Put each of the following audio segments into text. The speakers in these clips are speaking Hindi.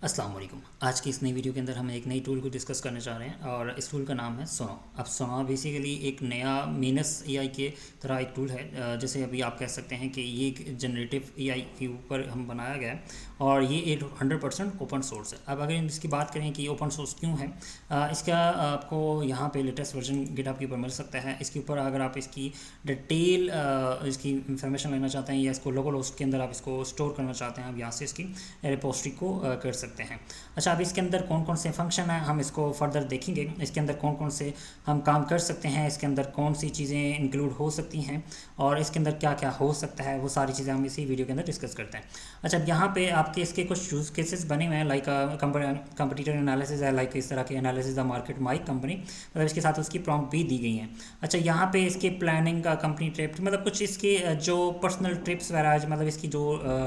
अस्सलाम वालेकुम। आज की इस नई वीडियो के अंदर हम एक नई टूल को डिस्कस करने जा रहे हैं और इस टूल का नाम है सोनो। अब सोनो बेसिकली एक नया मीनस एआई के तरह एक टूल है। जैसे अभी आप कह सकते हैं कि ये एक जनरेटिव एआई के ऊपर हम बनाया गया है और ये एक 100% ओपन सोर्स है। अब अगर हम इसकी बात करें कि ओपन सोर्स क्यों है, इसका आपको यहाँ पे लेटेस्ट वर्जन गिटहब के ऊपर मिल सकता है। इसके ऊपर अगर आप इसकी डिटेल इसकी इंफॉर्मेशन लेना चाहते हैं या इसको लोकल होस्ट के अंदर आप इसको स्टोर करना चाहते हैं, आप यहाँ से इसकी रिपोजिटरी को कर सकते हैं। अच्छा, अब इसके अंदर कौन कौन से फंक्शन हैं हम इसको फर्दर देखेंगे। इसके अंदर कौन कौन से हम काम कर सकते हैं, इसके अंदर कौन सी चीज़ें इंक्लूड हो सकती हैं और इसके अंदर क्या क्या हो सकता है, वो सारी चीज़ें हम इसी वीडियो के अंदर डिस्कस करते हैं। अच्छा, अब यहाँ पे आपके इसके कुछ यूज़ केसेस बने हुए हैं, लाइक कंपटीटर एनालिसिस है, लाइक इस तरह के analysis the market my company, मतलब इसके साथ उसकी प्रॉम्प्ट भी दी गई हैं। अच्छा, यहाँ पे इसके प्लानिंग का कंपनी ट्रिप, मतलब कुछ इसके जो पर्सनल ट्रिप्स वगैरह, मतलब इसकी जो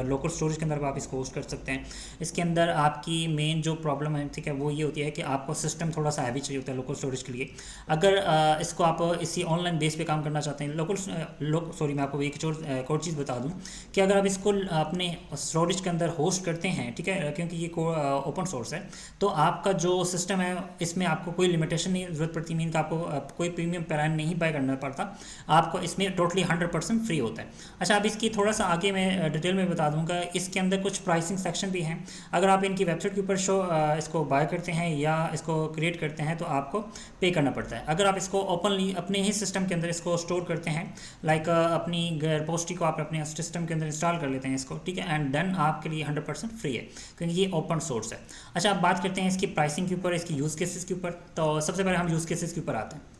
लोकल स्टोरेज के अंदर आप इसको होस्ट कर सकते हैं। इसके अंदर आपकी मेन जो प्रॉब्लम है, ठीक है, वो ये होती है कि आपको सिस्टम थोड़ा सा हैवी चाहिए होता है लोकल स्टोरेज के लिए। अगर इसको आप इसी ऑनलाइन बेस पे काम करना चाहते हैं मैं आपको एक और चीज़ बता दूं कि अगर आप इसको अपने स्टोरेज के अंदर होस्ट करते हैं, ठीक है, क्योंकि ये ओपन सोर्स है, तो आपका जो सिस्टम है इसमें आपको कोई लिमिटेशन नहीं ज़रूरत पड़ती, मीन का आपको कोई प्रीमियम प्लान नहीं बाय करना पड़ता, आपको इसमें टोटली 100% फ्री होता है। अच्छा, अब इसकी थोड़ा सा आगे मैं डिटेल में बता दूंगा। इसके अंदर कुछ प्राइसिंग सेक्शन भी हैं। अगर आप इनकी वेबसाइट के ऊपर इसको बाय करते हैं या इसको क्रिएट करते हैं तो आपको पे करना पड़ता है। अगर आप इसको ओपनली अपने ही सिस्टम के अंदर इसको स्टोर करते हैं, लाइक अपनी रिपोजिटरी को आप अपने सिस्टम के अंदर इंस्टॉल कर लेते हैं इसको, ठीक है, एंड देन आपके लिए 100% फ्री है क्योंकि ये ओपन सोर्स है। अच्छा, अब बात करते हैं इसकी प्राइसिंग के ऊपर, इसकी यूज़ केसेस के ऊपर। तो सबसे पहले हम यूज़ केसेस के ऊपर आते हैं।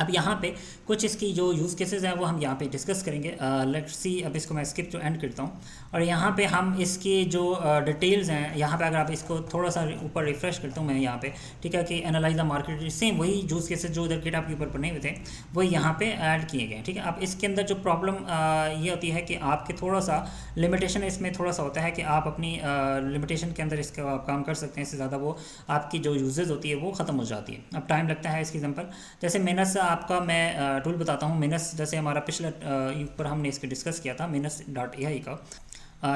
अब यहाँ पे कुछ इसकी जो यूज़ केसेस हैं वो हम यहाँ पे डिस्कस करेंगे। लेट्स सी, अब इसको मैं स्किप टू एंड करता हूँ और यहाँ पे हम इसके जो डिटेल्स हैं, यहाँ पे अगर आप इसको थोड़ा सा ऊपर रिफ्रेश करता हूँ मैं यहाँ पे, ठीक है, कि एनालाइज द मार्केट, सेम वही यूज़ केसेस जो इधर गिटहब के ऊपर बने हुए थे वही यहाँ पे ऐड किए गए हैं, ठीक है। अब इसके अंदर जो प्रॉब्लम ये होती है कि आपके थोड़ा सा लिमिटेशन इसमें थोड़ा सा होता है कि आप अपनी लिमिटेशन के अंदर इसका आप काम कर सकते हैं, इससे ज़्यादा वो आपकी जो यूजेज होती है वो ख़त्म हो जाती है। अब टाइम लगता है। इसकी एग्जांपल जैसे मेनस आपका मैं टूल बताता हूँ। मेनस जैसे हमारा पिछले ऊपर हमने इसके डिस्कस किया था menas.ai का,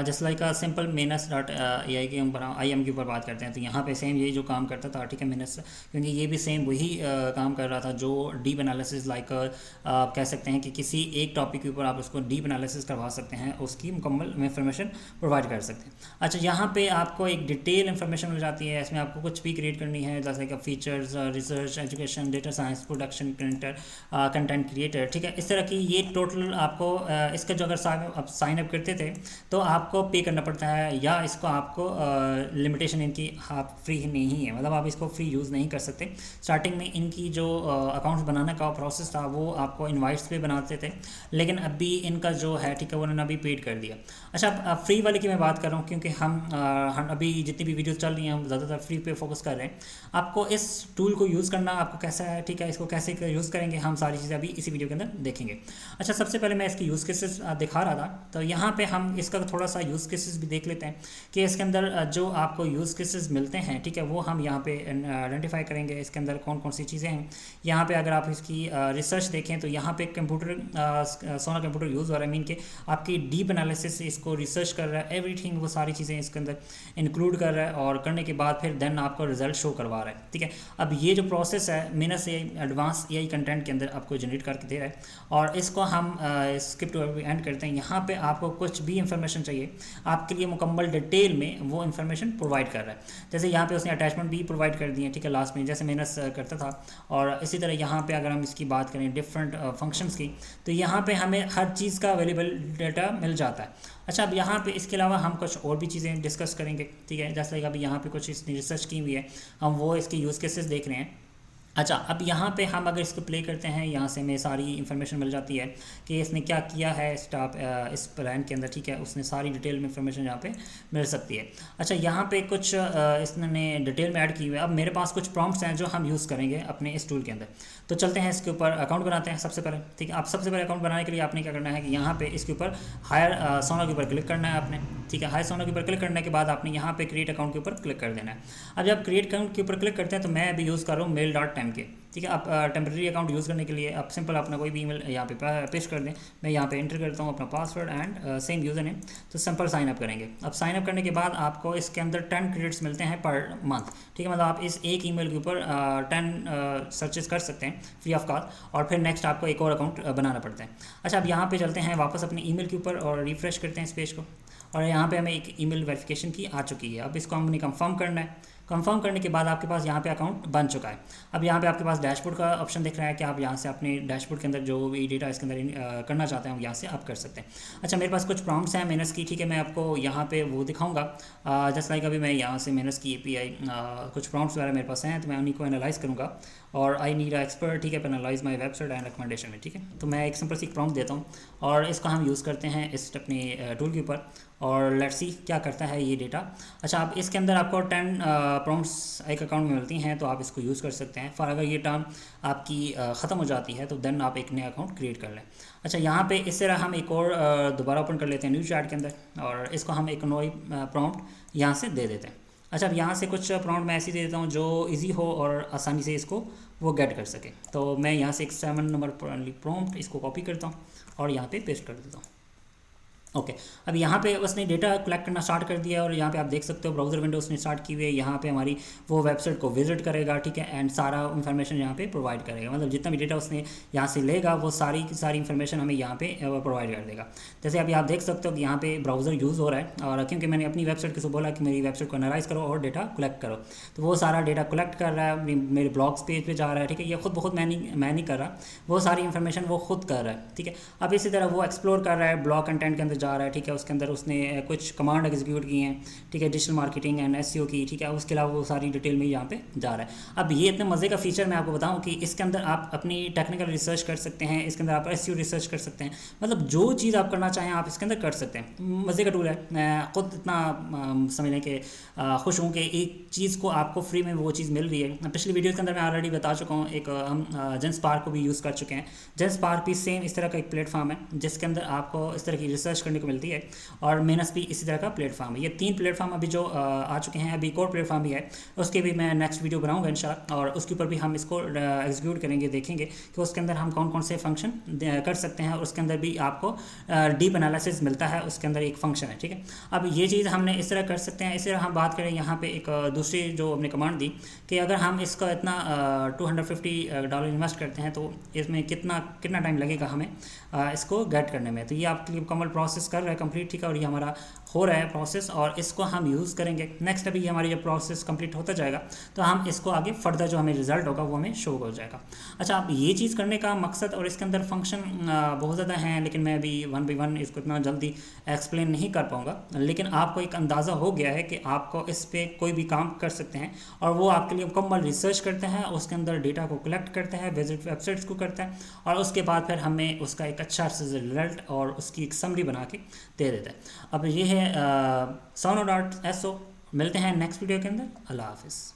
जस्ट लाइक सिंपल menas.ai के ऊपर IM के ऊपर बात करते हैं तो यहाँ पे सेम यही जो काम करता था, ठीक है, menas, क्योंकि ये भी सेम वही काम कर रहा था जो डीप एनालिसिस, लाइक आप कह सकते हैं कि किसी एक टॉपिक के ऊपर आप उसको डीप एनालिसिस करवा सकते हैं, उसकी मुकम्मल इन्फॉर्मेशन प्रोवाइड कर सकते हैं। अच्छा, यहाँ पे आपको एक डिटेल इन्फॉर्मेशन मिल जाती है। इसमें आपको कुछ भी क्रिएट करनी है, जैसे like features, research, education, data science, production, content creator, ठीक है, इस तरह की ये टोटल आपको इसका जो अगर साइन अप करते थे तो आपको पे करना पड़ता है, या इसको आपको लिमिटेशन इनकी आप फ्री नहीं है, मतलब आप इसको फ्री यूज़ नहीं कर सकते। स्टार्टिंग में इनकी जो अकाउंट्स बनाने का प्रोसेस था वो आपको इनवाइट्स पे बनाते थे, लेकिन अभी इनका जो है, ठीक है, उन्होंने अभी पेड कर दिया। अच्छा, अब फ्री वाले की मैं बात कर रहा हूँ क्योंकि हम अभी जितनी भी वीडियो चल रही हैं हम ज़्यादातर फ्री पे फोकस कर रहे हैं। आपको इस टूल को यूज़ करना आपको कैसा है, ठीक है, इसको कैसे यूज़ करेंगे हम सारी चीज़ें अभी इसी वीडियो के अंदर देखेंगे। अच्छा, सबसे पहले मैं इसकी यूज़ केसेस दिखा रहा था, तो यहाँ पे हम इसका थोड़ा सा यूज़ केसेस भी देख लेते हैं कि इसके अंदर जो आपको यूज़ केसेस मिलते हैं, ठीक है, वो हम यहाँ पे आइडेंटिफाई करेंगे। इसके अंदर कौन कौन सी चीज़ें हैं। यहाँ पे अगर आप इसकी रिसर्च देखें तो यहाँ पे सोना कंप्यूटर यूज़ हो रहा है, मीन के आपकी डीप एनालिसिस इसको रिसर्च कर रहा है, एवरीथिंग, वो सारी चीज़ें इसके अंदर इंक्लूड कर रहा है और करने के बाद फिर देन आपको रिजल्ट शो करवा रहा है, ठीक है। अब ये जो प्रोसेस है मेनस एडवांस AI कंटेंट के अंदर आपको जनरेट करके दे रहा है और इसको हम स्किप टू एंड करते हैं। यहाँ पे आपको कुछ भी इंफॉर्मेशन चाहिए आपके लिए मुकम्मल डिटेल में वो इन्फॉर्मेशन प्रोवाइड कर रहा है। जैसे यहाँ पे उसने अटैचमेंट भी प्रोवाइड कर दिए, ठीक है, लास्ट में जैसे मेनस करता था। और इसी तरह यहाँ पे अगर हम इसकी बात करें डिफरेंट फंक्शंस की, तो यहाँ पे हमें हर चीज़ का अवेलेबल डाटा मिल जाता है। अच्छा, अब यहाँ पे इसके अलावा हम कुछ और भी चीज़ें डिस्कस करेंगे, ठीक है, जैसे अभी यहाँ पे कुछ इसने रिसर्च की हुई है, हम वो इसके यूज़ केसेस देख रहे हैं। अच्छा, अब यहाँ पे हम अगर इसको प्ले करते हैं, यहाँ से हमें सारी इन्फॉर्मेशन मिल जाती है कि इसने क्या किया है इस प्लान के अंदर, ठीक है, उसने सारी डिटेल में इन्फॉर्मेशन यहाँ पे मिल सकती है। अच्छा, यहाँ पे कुछ इसने डिटेल में ऐड की हुई है। अब मेरे पास कुछ प्रॉम्प्ट्स हैं जो हम यूज़ करेंगे अपने इस टूल के अंदर, तो चलते हैं इसके ऊपर अकाउंट बनाते हैं सबसे पहले, ठीक है। आप सबसे पहले अकाउंट बनाने के लिए आपने क्या करना है कि यहाँ पे इसके ऊपर हायर सोना के ऊपर क्लिक करना है आपने, ठीक है। हायर सोना के ऊपर क्लिक करने के बाद आपने यहाँ पे क्रिएट अकाउंट के ऊपर क्लिक कर देना है। अब जब क्रिएट अकाउंट के ऊपर क्लिक करते हैं तो मैं अभी यूज़ कर रहा हूँ mail.temp टाइम के, ठीक है। आप टेम्प्रेरी अकाउंट यूज़ करने के लिए आप सिंपल अपना कोई भी ईमेल यहाँ पे पेश कर दें। मैं यहाँ पे एंटर करता हूँ अपना password and same user name, तो सिंपल साइन अप करेंगे। अब साइन अप करने के बाद आपको इसके अंदर 10 क्रेडिट्स मिलते हैं पर मंथ, ठीक है। मतलब आप इस एक ईमेल के ऊपर 10 सर्चेस कर सकते हैं फ्री ऑफ कॉस्ट, और फिर नेक्स्ट आपको एक और अकाउंट बनाना पड़ता है। अच्छा, अब यहाँ पे चलते हैं वापस अपने ईमेल के ऊपर और रिफ़्रेश करते हैं इस पेज को, और यहाँ पे हमें एक ईमेल वेरिफिकेशन की आ चुकी है। अब इसको हमने कंफर्म करना है। कंफर्म करने के बाद आपके पास यहाँ पे अकाउंट बन चुका है। अब यहाँ पे आपके पास डैशबोर्ड का ऑप्शन दिख रहा है कि आप यहाँ से अपने डैशबोर्ड के अंदर जो भी डेटा इसके अंदर करना चाहते हैं यहाँ से आप कर सकते हैं। अच्छा, मेरे पास कुछ प्रॉम्प्ट्स हैं मेनस की, ठीक है। मैं आपको यहाँ पे वो दिखाऊंगा। जस्ट लाइक अभी मैं यहाँ से मेनस की API कुछ प्रॉम्प्ट्स वगैरह मेरे पास हैं, तो मैं उन्हीं को एनालाइज करूँगा। और आई नीड एक्सपर्ट, ठीक है, analyse my website and recommendation में, ठीक है। तो मैं एक सिंपल सी प्रॉम्प्ट देता हूँ और इसका हम यूज़ करते हैं इस अपने टूल के ऊपर, और लेट्स सी क्या करता है ये डेटा। अच्छा, आप इसके अंदर आपको 10 प्रॉम्प्ट्स एक अकाउंट में मिलती हैं, तो आप इसको यूज़ कर सकते हैं। फॉर अगर ये टर्म आपकी ख़त्म हो जाती है तो देन आप एक नया अकाउंट क्रिएट कर लें। अच्छा, यहाँ पे इस तरह हम एक और दोबारा ओपन कर लेते हैं न्यू चैट के अंदर, और इसको हम एक नई प्रॉम्प्ट यहाँ से दे देते हैं। अच्छा, अब यहाँ से कुछ प्रॉम्प्ट मैं ऐसी दे देता हूँ जो इजी हो और आसानी से इसको वो गेट कर सके। तो मैं यहाँ से एक 7 नंबर प्रॉम्प्ट इसको कॉपी करता हूँ और यहाँ पे पेस्ट कर देता हूँ। ओके, अब यहाँ पे उसने डेटा कलेक्ट करना स्टार्ट कर दिया, और यहाँ पे आप देख सकते हो ब्राउज़र विंडो उसने स्टार्ट की हुई है। यहाँ पे हमारी वो वेबसाइट को विजिट करेगा, ठीक है, एंड सारा इन्फॉर्मेशन यहाँ पे प्रोवाइड करेगा। मतलब जितना भी डेटा उसने यहाँ से लेगा वो सारी की सारी इन्फॉर्मेशन हमें यहाँ पे प्रोवाइड कर देगा। जैसे अभी आप देख सकते हो कि यहाँ पे ब्राउज़र यूज़ हो रहा है, और क्योंकि मैंने अपनी वेबसाइट किसी बोला कि मेरी वेबसाइट को एनालाइज करो और डेटा कलेक्ट करो, तो वो सारा डेटा कलेक्ट कर रहा है, मेरे ब्लॉग्स पेज पे जा रहा है, ठीक है। ये खुद मैं नहीं कर रहा, वो सारी इन्फॉर्मेशन वो खुद कर रहा है, ठीक है। अब इसी तरह वो एक्सप्लोर कर रहा है, ब्लॉग कंटेंट के अंदर जा रहा है, ठीक है। उसके अंदर उसने कुछ कमांड एग्जीक्यूट की हैं, ठीक है, डिजिटल मार्केटिंग एंड SEO की, ठीक है। उसके अलावा वो सारी डिटेल में यहाँ पे जा रहा है। अब ये इतने मज़े का फीचर मैं आपको बताऊं कि इसके अंदर आप अपनी टेक्निकल रिसर्च कर सकते हैं, इसके अंदर आप SEO रिसर्च कर सकते हैं, मतलब जो चीज़ आप करना चाहें आप इसके अंदर कर सकते हैं। मज़े का टूल है। मैं खुद इतना समझने के खुश हूँ कि एक चीज़ को आपको फ्री में वो चीज़ मिल रही है। पिछली वीडियो के अंदर मैं ऑलरेडी बता चुका हूँ, एक हम जेनस्पार्क को भी यूज़ कर चुके हैं। जेनस्पार्क भी सेम इस तरह का एक प्लेटफॉर्म है जिसके अंदर आपको इस तरह की रिसर्च करने को मिलती है, और मेनस भी इसी तरह का प्लेटफॉर्म है। ये 3 प्लेटफॉर्म अभी जो आ चुके हैं। अभी एक और प्लेटफॉर्म भी है, उसके भी मैं नेक्स्ट वीडियो बनाऊंगा इंशाल्लाह, और उसके ऊपर भी हम इसको एग्जीक्यूट करेंगे, देखेंगे कि उसके अंदर हम कौन कौन से फंक्शन कर सकते हैं, और उसके अंदर भी आपको डीप एनालिसिस मिलता है, उसके अंदर एक फंक्शन है, ठीक है। अब ये चीज़ हमने इस तरह कर सकते हैं। इसी तरह हम बात करें यहाँ पे एक दूसरी जो हमने कमांड दी कि अगर हम इसका इतना $250 इन्वेस्ट करते हैं तो इसमें कितना टाइम लगेगा हमें इसको गेट करने में। तो ये आपके लिए मुकम्मल प्रोसेस कर रहा है कंप्लीट, ठीक है, और ये हमारा हो रहा है प्रोसेस, और इसको हम यूज़ करेंगे। नेक्स्ट अभी हमारी जब प्रोसेस कंप्लीट होता जाएगा तो हम इसको आगे फर्दर जो हमें रिजल्ट होगा वो हमें शो हो जाएगा। अच्छा, अब ये चीज़ करने का मकसद और इसके अंदर फंक्शन बहुत ज़्यादा हैं, लेकिन मैं अभी 1 by 1 इसको इतना जल्दी एक्सप्लेन नहीं कर पाऊँगा, लेकिन आपको एक अंदाज़ा हो गया है कि आपको इस पर कोई भी काम कर सकते हैं, और वो आपके लिए मुकम्मल रिसर्च करते हैं, उसके अंदर डेटा को कलेक्ट करता है, विजिट वेबसाइट्स को करता है, और उसके बाद फिर हमें उसका एक अच्छा रिजल्ट और उसकी एक समरी बना के दे देता है। अब ये है sono.so। मिलते हैं नेक्स्ट वीडियो के अंदर। अल्लाह हाफिज़।